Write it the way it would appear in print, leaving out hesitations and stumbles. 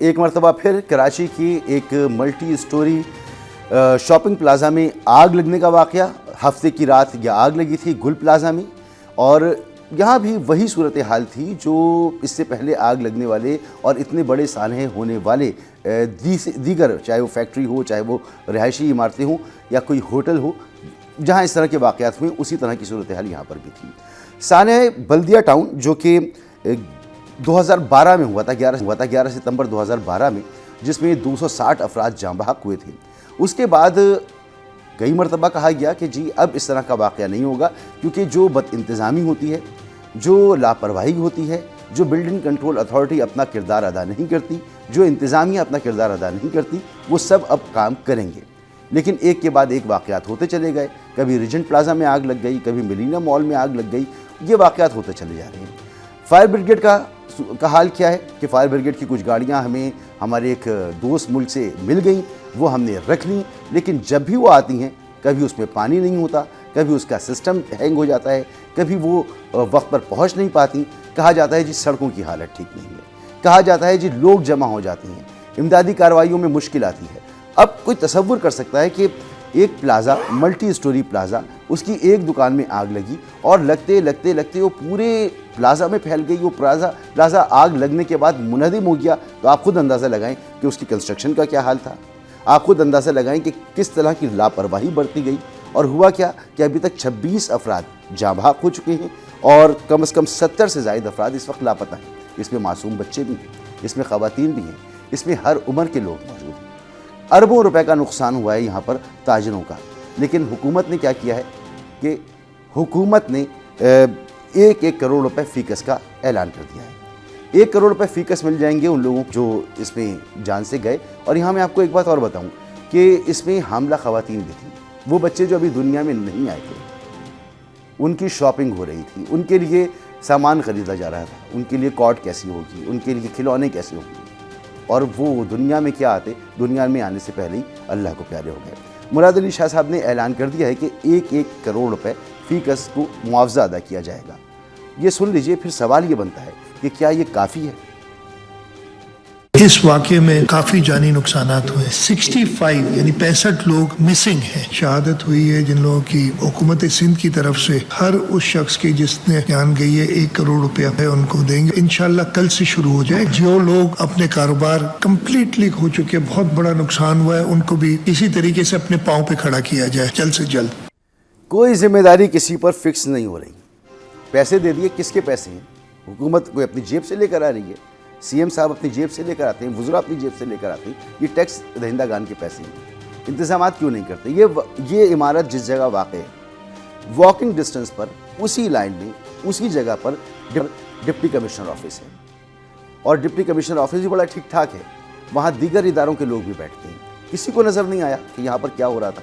ایک مرتبہ پھر کراچی کی ایک ملٹی سٹوری شاپنگ پلازا میں آگ لگنے کا واقعہ. ہفتے کی رات یہ آگ لگی تھی گل پلازا میں، اور یہاں بھی وہی صورتحال تھی جو اس سے پہلے آگ لگنے والے اور اتنے بڑے سانحے ہونے والے دیگر، چاہے وہ فیکٹری ہو، چاہے وہ رہائشی عمارتیں ہوں یا کوئی ہوٹل ہو، جہاں اس طرح کے واقعات ہوئے اسی طرح کی صورتحال یہاں پر بھی تھی. سانحہ بلدیہ ٹاؤن جو کہ 2012 میں ہوا تھا، 11 ستمبر 2012 میں، جس میں 260 افراد جاں بحق ہوئے تھے. اس کے بعد کئی مرتبہ کہا گیا کہ جی اب اس طرح کا واقعہ نہیں ہوگا، کیونکہ جو بد انتظامی ہوتی ہے، جو لاپرواہی ہوتی ہے، جو بلڈنگ کنٹرول اتھارٹی اپنا کردار ادا نہیں کرتی، جو انتظامیہ اپنا کردار ادا نہیں کرتی، وہ سب اب کام کریں گے. لیکن ایک کے بعد ایک واقعات ہوتے چلے گئے. کبھی ریجنٹ پلازا میں آگ لگ گئی، کبھی ملینا مال میں آگ لگ گئی. یہ واقعات ہوتے چلے جا رہے ہیں. فائر بریگیڈ کا حال کیا ہے کہ فائر بریگیڈ کی کچھ گاڑیاں ہمیں ہمارے ایک دوست ملک سے مل گئیں، وہ ہم نے رکھ لیں، لیکن جب بھی وہ آتی ہیں کبھی اس میں پانی نہیں ہوتا، کبھی اس کا سسٹم ہینگ ہو جاتا ہے، کبھی وہ وقت پر پہنچ نہیں پاتی. کہا جاتا ہے جی سڑکوں کی حالت ٹھیک نہیں ہے، کہا جاتا ہے جی لوگ جمع ہو جاتے ہیں، امدادی کارروائیوں میں مشکل آتی ہے. اب کوئی تصور کر سکتا ہے کہ ایک پلازا، ملٹی سٹوری پلازا، اس کی ایک دکان میں آگ لگی اور لگتے لگتے لگتے وہ پورے پلازا میں پھیل گئی. وہ پلازا آگ لگنے کے بعد منہدم ہو گیا. تو آپ خود اندازہ لگائیں کہ اس کی کنسٹرکشن کا کیا حال تھا. آپ خود اندازہ لگائیں کہ کس طرح کی لاپرواہی برتی گئی. اور ہوا کیا کہ ابھی تک 26 افراد جاں بحق ہو چکے ہیں اور کم از کم 70 سے زائد افراد اس وقت لاپتہ ہیں. اس میں معصوم بچے بھی ہیں، اس میں خواتین بھی ہیں، اس میں ہر عمر کے لوگ موجود ہیں. اربوں روپے کا نقصان ہوا ہے یہاں پر تاجروں کا. لیکن حکومت نے کیا کیا ہے کہ حکومت نے 1 کروڑ روپے فی کس کا اعلان کر دیا ہے. 1 کروڑ روپے فی کس مل جائیں گے ان لوگوں جو اس میں جان سے گئے. اور یہاں میں آپ کو ایک بات اور بتاؤں کہ اس میں حاملہ خواتین بھی تھیں. وہ بچے جو ابھی دنیا میں نہیں آئے تھے، ان کی شاپنگ ہو رہی تھی، ان کے لیے سامان خریدا جا رہا تھا، ان کے لیے کاٹ کیسی ہوگی، ان کے لیے کھلونے کیسے ہوں گے، اور وہ دنیا میں کیا آتے، دنیا میں آنے سے پہلے ہی اللہ کو پیارے ہو گئے. مراد علی شاہ صاحب نے اعلان کر دیا ہے کہ 1 کروڑ روپے فی کس کو معاوضہ ادا کیا جائے گا. یہ سن لیجئے، پھر سوال یہ بنتا ہے کہ کیا یہ کافی ہے؟ اس واقعے میں کافی جانی نقصانات ہوئے. 65 یعنی 65 لوگ مسنگ ہیں. شہادت ہوئی ہے جن لوگوں کی حکومت سندھ کی طرف سے. ہر اس شخص کی جس نے جان گئی ہے 1 کروڑ روپیہ ہے ان کو دیں گے. انشاءاللہ کل سے شروع ہو جائے. جو لوگ اپنے کاروبار کمپلیٹلی ہو چکے، بہت بڑا نقصان ہوا ہے، ان کو بھی اسی طریقے سے اپنے پاؤں پہ کھڑا کیا جائے جلد سے جلد. کوئی ذمہ داری کسی پر فکس نہیں ہو رہی. پیسے دے دیے، کس کے پیسے ہیں؟ حکومت کوئی اپنی جیب سے لے کر آ رہی ہے، سی ایم صاحب اپنی جیب سے لے کر آتے ہیں، وزراء اپنی جیب سے لے کر آتے ہیں. یہ ٹیکس دہندگان کے پیسے ہیں. انتظامات کیوں نہیں کرتے؟ یہ عمارت جس جگہ واقع ہے، واکنگ ڈسٹنس پر، اسی لائن میں، اسی جگہ پر ڈپٹی کمشنر آفس ہے. اور ڈپٹی کمشنر آفس بھی بڑا ٹھیک ٹھاک ہے. وہاں دیگر اداروں کے لوگ بھی بیٹھتے ہیں. کسی کو نظر نہیں آیا کہ یہاں پر کیا ہو رہا تھا.